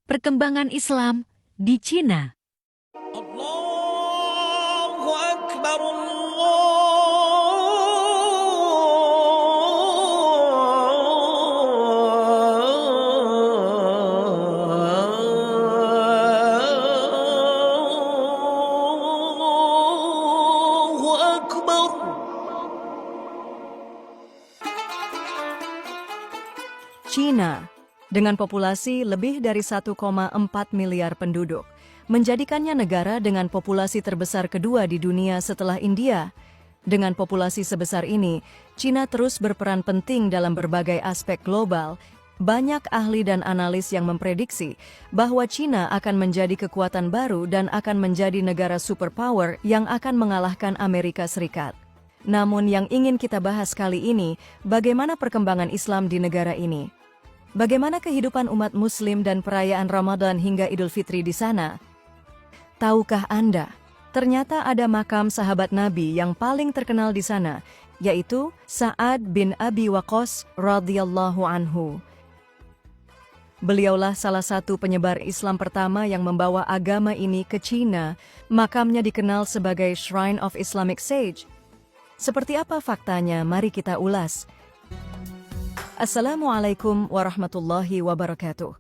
Perkembangan Islam di Cina. Allahu Akbar, Allahu Akbar. Cina, dengan populasi lebih dari 1,4 miliar penduduk, menjadikannya negara dengan populasi terbesar kedua di dunia setelah India. Dengan populasi sebesar ini, Cina terus berperan penting dalam berbagai aspek global. Banyak ahli dan analis yang memprediksi bahwa Cina akan menjadi kekuatan baru dan akan menjadi negara superpower yang akan mengalahkan Amerika Serikat. Namun yang ingin kita bahas kali ini, bagaimana perkembangan Islam di negara ini? Bagaimana kehidupan umat Muslim dan perayaan Ramadan hingga Idul Fitri di sana? Tahukah Anda, ternyata ada makam sahabat Nabi yang paling terkenal di sana, yaitu Sa'ad bin Abi Waqqas radhiyallahu anhu. Beliaulah salah satu penyebar Islam pertama yang membawa agama ini ke Cina. Makamnya dikenal sebagai Shrine of Islamic Sage. Seperti apa faktanya? Mari kita ulas. Assalamualaikum warahmatullahi wabarakatuh.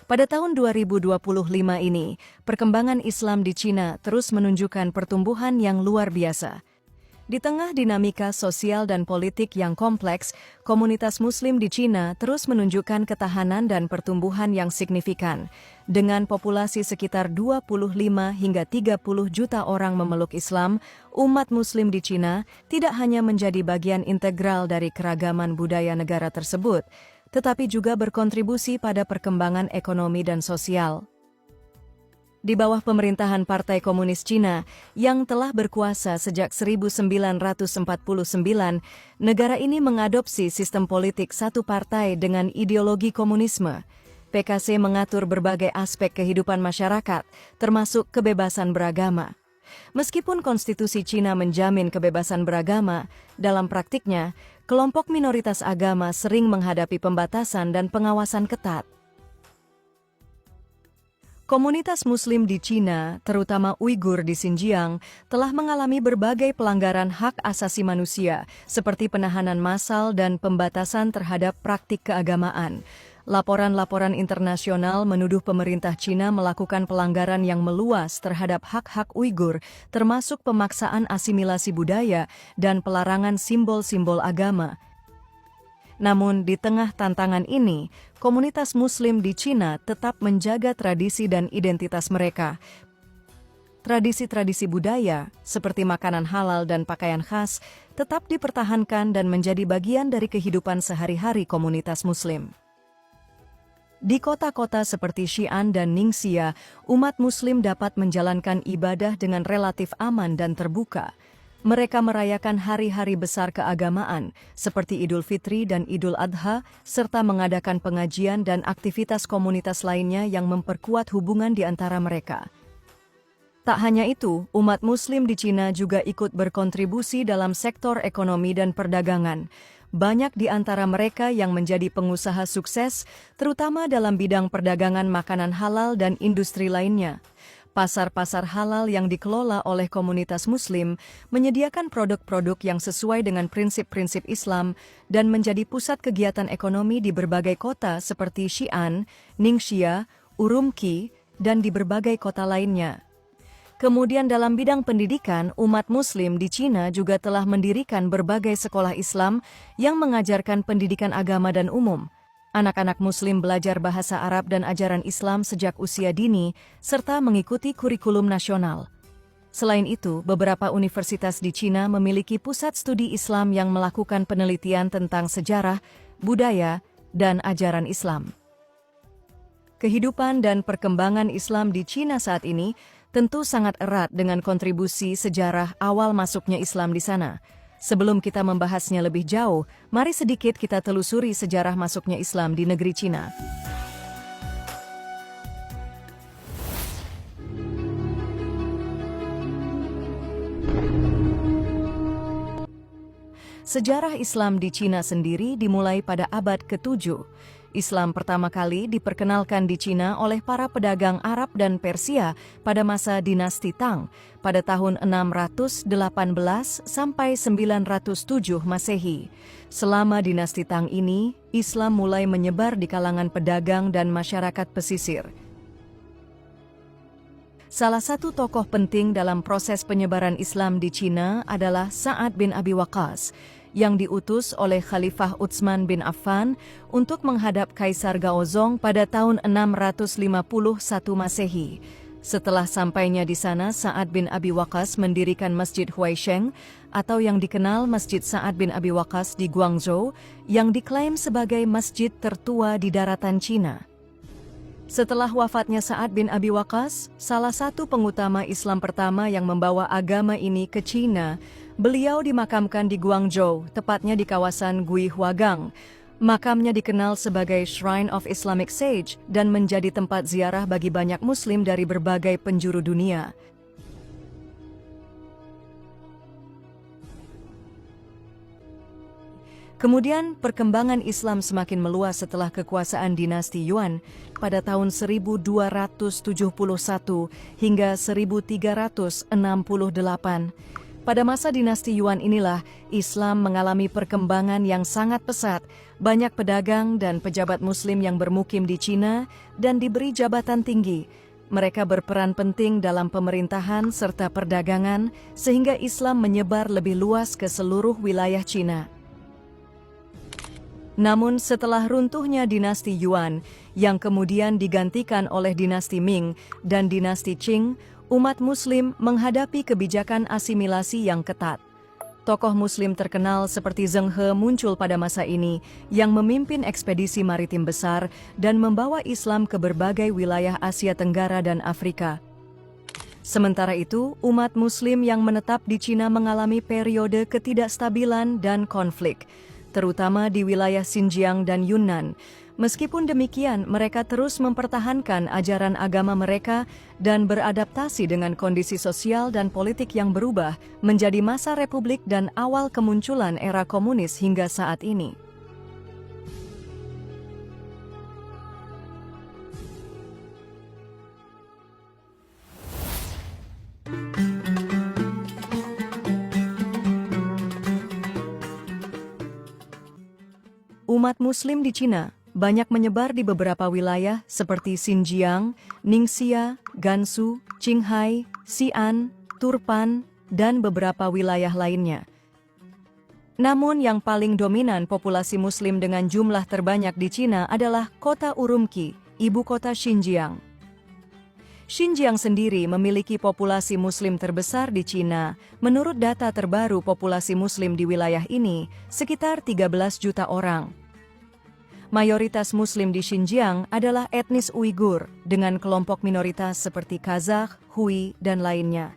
Pada tahun 2025 ini, perkembangan Islam di Cina terus menunjukkan pertumbuhan yang luar biasa. Di tengah dinamika sosial dan politik yang kompleks, komunitas Muslim di Cina terus menunjukkan ketahanan dan pertumbuhan yang signifikan. Dengan populasi sekitar 25 hingga 30 juta orang memeluk Islam, umat Muslim di Cina tidak hanya menjadi bagian integral dari keragaman budaya negara tersebut, tetapi juga berkontribusi pada perkembangan ekonomi dan sosial. Di bawah pemerintahan Partai Komunis Cina yang telah berkuasa sejak 1949, negara ini mengadopsi sistem politik satu partai dengan ideologi komunisme. PKC mengatur berbagai aspek kehidupan masyarakat, termasuk kebebasan beragama. Meskipun konstitusi Cina menjamin kebebasan beragama, dalam praktiknya, kelompok minoritas agama sering menghadapi pembatasan dan pengawasan ketat. Komunitas Muslim di Cina, terutama Uighur di Xinjiang, telah mengalami berbagai pelanggaran hak asasi manusia, seperti penahanan massal dan pembatasan terhadap praktik keagamaan. Laporan-laporan internasional menuduh pemerintah Cina melakukan pelanggaran yang meluas terhadap hak-hak Uighur, termasuk pemaksaan asimilasi budaya dan pelarangan simbol-simbol agama. Namun di tengah tantangan ini, komunitas Muslim di Cina tetap menjaga tradisi dan identitas mereka. Tradisi-tradisi budaya, seperti makanan halal dan pakaian khas, tetap dipertahankan dan menjadi bagian dari kehidupan sehari-hari komunitas Muslim. Di kota-kota seperti Xi'an dan Ningxia, umat Muslim dapat menjalankan ibadah dengan relatif aman dan terbuka. Mereka merayakan hari-hari besar keagamaan, seperti Idul Fitri dan Idul Adha, serta mengadakan pengajian dan aktivitas komunitas lainnya yang memperkuat hubungan di antara mereka. Tak hanya itu, umat Muslim di Cina juga ikut berkontribusi dalam sektor ekonomi dan perdagangan. Banyak di antara mereka yang menjadi pengusaha sukses, terutama dalam bidang perdagangan makanan halal dan industri lainnya. Pasar-pasar halal yang dikelola oleh komunitas Muslim menyediakan produk-produk yang sesuai dengan prinsip-prinsip Islam dan menjadi pusat kegiatan ekonomi di berbagai kota seperti Xi'an, Ningxia, Urumqi, dan di berbagai kota lainnya. Kemudian dalam bidang pendidikan, umat Muslim di Cina juga telah mendirikan berbagai sekolah Islam yang mengajarkan pendidikan agama dan umum. Anak-anak Muslim belajar bahasa Arab dan ajaran Islam sejak usia dini, serta mengikuti kurikulum nasional. Selain itu, beberapa universitas di Cina memiliki pusat studi Islam yang melakukan penelitian tentang sejarah, budaya, dan ajaran Islam. Kehidupan dan perkembangan Islam di Cina saat ini tentu sangat erat dengan kontribusi sejarah awal masuknya Islam di sana. Sebelum kita membahasnya lebih jauh, mari sedikit kita telusuri sejarah masuknya Islam di negeri Cina. Sejarah Islam di Cina sendiri dimulai pada abad ke-7. Islam pertama kali diperkenalkan di Cina oleh para pedagang Arab dan Persia pada masa dinasti Tang pada tahun 618 sampai 907 Masehi. Selama dinasti Tang ini, Islam mulai menyebar di kalangan pedagang dan masyarakat pesisir. Salah satu tokoh penting dalam proses penyebaran Islam di Cina adalah Sa'ad bin Abi Waqqas, yang diutus oleh Khalifah Utsman bin Affan untuk menghadap Kaisar Gaozong pada tahun 651 Masehi. Setelah sampainya di sana, Sa'ad bin Abi Waqqas mendirikan Masjid Huaisheng atau yang dikenal Masjid Sa'ad bin Abi Waqqas di Guangzhou yang diklaim sebagai masjid tertua di daratan Cina. Setelah wafatnya Sa'ad bin Abi Waqqas, salah satu pengutama Islam pertama yang membawa agama ini ke Cina, beliau dimakamkan di Guangzhou, tepatnya di kawasan Guihuagang. Makamnya dikenal sebagai Shrine of Islamic Sage dan menjadi tempat ziarah bagi banyak Muslim dari berbagai penjuru dunia. Kemudian, perkembangan Islam semakin meluas setelah kekuasaan dinasti Yuan pada tahun 1271 hingga 1368. Pada masa dinasti Yuan inilah, Islam mengalami perkembangan yang sangat pesat. Banyak pedagang dan pejabat Muslim yang bermukim di Cina dan diberi jabatan tinggi. Mereka berperan penting dalam pemerintahan serta perdagangan, sehingga Islam menyebar lebih luas ke seluruh wilayah Cina. Namun setelah runtuhnya dinasti Yuan, yang kemudian digantikan oleh dinasti Ming dan dinasti Qing, umat Muslim menghadapi kebijakan asimilasi yang ketat. Tokoh Muslim terkenal seperti Zheng He muncul pada masa ini, yang memimpin ekspedisi maritim besar dan membawa Islam ke berbagai wilayah Asia Tenggara dan Afrika. Sementara itu, umat Muslim yang menetap di Cina mengalami periode ketidakstabilan dan konflik, terutama di wilayah Xinjiang dan Yunnan. Meskipun demikian, mereka terus mempertahankan ajaran agama mereka dan beradaptasi dengan kondisi sosial dan politik yang berubah menjadi masa republik dan awal kemunculan era komunis hingga saat ini. Umat Muslim di Cina banyak menyebar di beberapa wilayah seperti Xinjiang, Ningxia, Gansu, Qinghai, Xi'an, Turpan, dan beberapa wilayah lainnya. Namun yang paling dominan populasi Muslim dengan jumlah terbanyak di Cina adalah kota Urumqi, ibu kota Xinjiang. Xinjiang sendiri memiliki populasi Muslim terbesar di Cina. Menurut data terbaru populasi Muslim di wilayah ini, sekitar 13 juta orang. Mayoritas Muslim di Xinjiang adalah etnis Uighur, dengan kelompok minoritas seperti Kazakh, Hui, dan lainnya.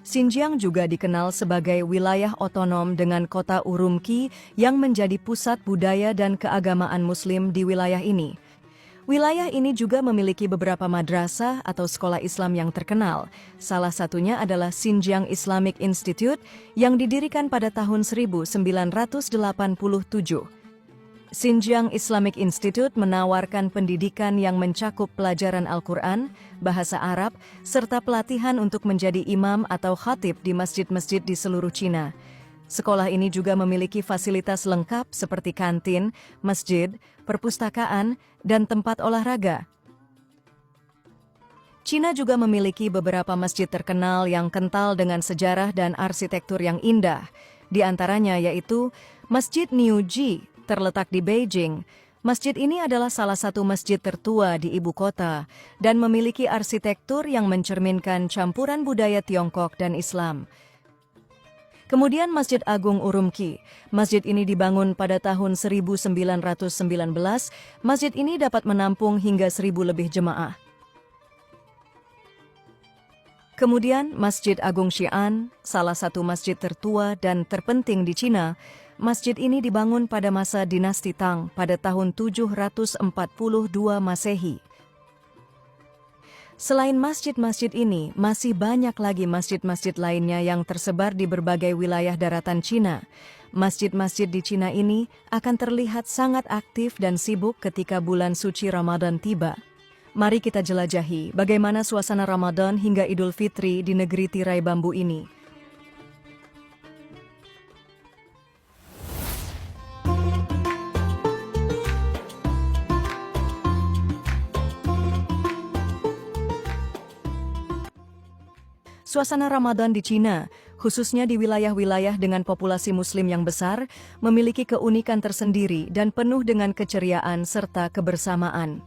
Xinjiang juga dikenal sebagai wilayah otonom dengan kota Urumqi yang menjadi pusat budaya dan keagamaan Muslim di wilayah ini. Wilayah ini juga memiliki beberapa madrasah atau sekolah Islam yang terkenal. Salah satunya adalah Xinjiang Islamic Institute yang didirikan pada tahun 1987. Xinjiang Islamic Institute menawarkan pendidikan yang mencakup pelajaran Al-Quran, bahasa Arab, serta pelatihan untuk menjadi imam atau khatib di masjid-masjid di seluruh Cina. Sekolah ini juga memiliki fasilitas lengkap seperti kantin, masjid, perpustakaan, dan tempat olahraga. Cina juga memiliki beberapa masjid terkenal yang kental dengan sejarah dan arsitektur yang indah. Di antaranya yaitu Masjid Niuji, terletak di Beijing. Masjid ini adalah salah satu masjid tertua di ibu kota dan memiliki arsitektur yang mencerminkan campuran budaya Tiongkok dan Islam. Kemudian Masjid Agung Urumqi. Masjid ini dibangun pada tahun 1919. Masjid ini dapat menampung hingga 1.000 lebih jemaah. Kemudian Masjid Agung Xi'an, salah satu masjid tertua dan terpenting di Cina. Masjid ini dibangun pada masa dinasti Tang pada tahun 742 Masehi. Selain masjid-masjid ini, masih banyak lagi masjid-masjid lainnya yang tersebar di berbagai wilayah daratan Cina. Masjid-masjid di Cina ini akan terlihat sangat aktif dan sibuk ketika bulan suci Ramadan tiba. Mari kita jelajahi bagaimana suasana Ramadan hingga Idul Fitri di negeri tirai bambu ini. Suasana Ramadan di Cina, khususnya di wilayah-wilayah dengan populasi Muslim yang besar, memiliki keunikan tersendiri dan penuh dengan keceriaan serta kebersamaan.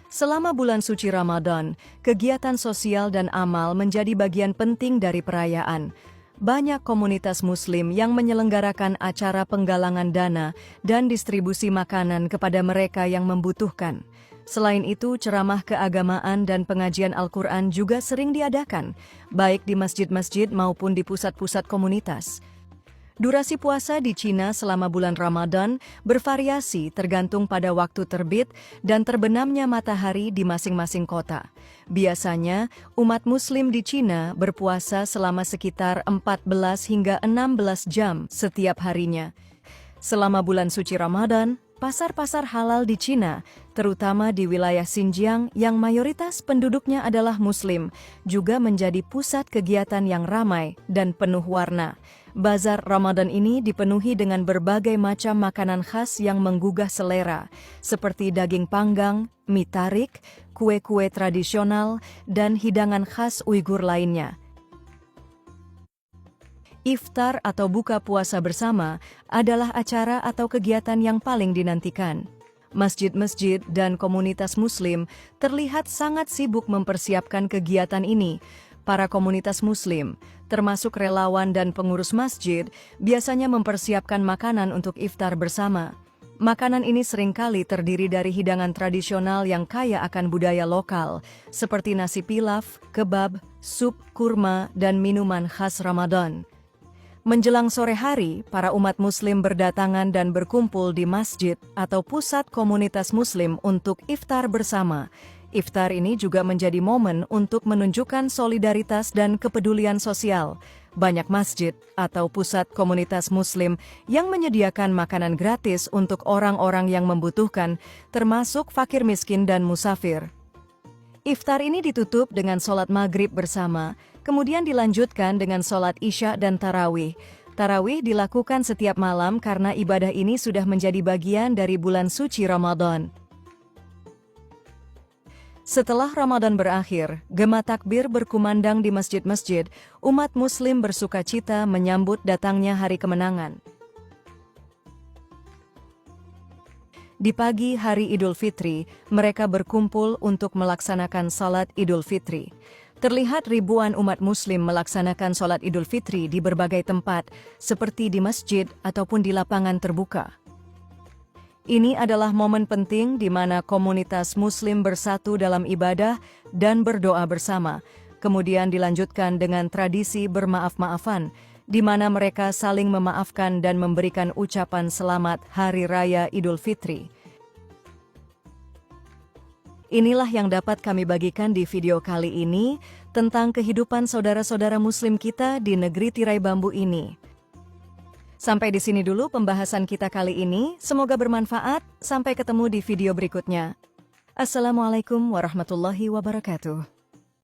Selama bulan suci Ramadan, kegiatan sosial dan amal menjadi bagian penting dari perayaan. Banyak komunitas Muslim yang menyelenggarakan acara penggalangan dana dan distribusi makanan kepada mereka yang membutuhkan. Selain itu, ceramah keagamaan dan pengajian Al-Quran juga sering diadakan, baik di masjid-masjid maupun di pusat-pusat komunitas. Durasi puasa di Cina selama bulan Ramadan bervariasi tergantung pada waktu terbit dan terbenamnya matahari di masing-masing kota. Biasanya, umat Muslim di Cina berpuasa selama sekitar 14 hingga 16 jam setiap harinya. Selama bulan suci Ramadan, pasar-pasar halal di Cina, terutama di wilayah Xinjiang yang mayoritas penduduknya adalah Muslim, juga menjadi pusat kegiatan yang ramai dan penuh warna. Bazar Ramadan ini dipenuhi dengan berbagai macam makanan khas yang menggugah selera, seperti daging panggang, mie tarik, kue-kue tradisional, dan hidangan khas Uighur lainnya. Iftar atau buka puasa bersama adalah acara atau kegiatan yang paling dinantikan. Masjid-masjid dan komunitas Muslim terlihat sangat sibuk mempersiapkan kegiatan ini. Para komunitas Muslim, termasuk relawan dan pengurus masjid, biasanya mempersiapkan makanan untuk iftar bersama. Makanan ini seringkali terdiri dari hidangan tradisional yang kaya akan budaya lokal, seperti nasi pilaf, kebab, sup, kurma, dan minuman khas Ramadan. Menjelang sore hari, para umat Muslim berdatangan dan berkumpul di masjid atau pusat komunitas Muslim untuk iftar bersama. Iftar ini juga menjadi momen untuk menunjukkan solidaritas dan kepedulian sosial. Banyak masjid atau pusat komunitas Muslim yang menyediakan makanan gratis untuk orang-orang yang membutuhkan, termasuk fakir miskin dan musafir. Iftar ini ditutup dengan sholat maghrib bersama, kemudian dilanjutkan dengan sholat isya dan tarawih. Tarawih dilakukan setiap malam karena ibadah ini sudah menjadi bagian dari bulan suci Ramadan. Setelah Ramadan berakhir, gema takbir berkumandang di masjid-masjid, umat Muslim bersukacita menyambut datangnya hari kemenangan. Di pagi hari Idul Fitri, mereka berkumpul untuk melaksanakan salat Idul Fitri. Terlihat ribuan umat Muslim melaksanakan salat Idul Fitri di berbagai tempat, seperti di masjid ataupun di lapangan terbuka. Ini adalah momen penting di mana komunitas Muslim bersatu dalam ibadah dan berdoa bersama. Kemudian dilanjutkan dengan tradisi bermaaf-maafan, di mana mereka saling memaafkan dan memberikan ucapan selamat Hari Raya Idul Fitri. Inilah yang dapat kami bagikan di video kali ini tentang kehidupan saudara-saudara Muslim kita di negeri tirai bambu ini. Sampai di sini dulu pembahasan kita kali ini, semoga bermanfaat. Sampai ketemu di video berikutnya. Assalamualaikum warahmatullahi wabarakatuh.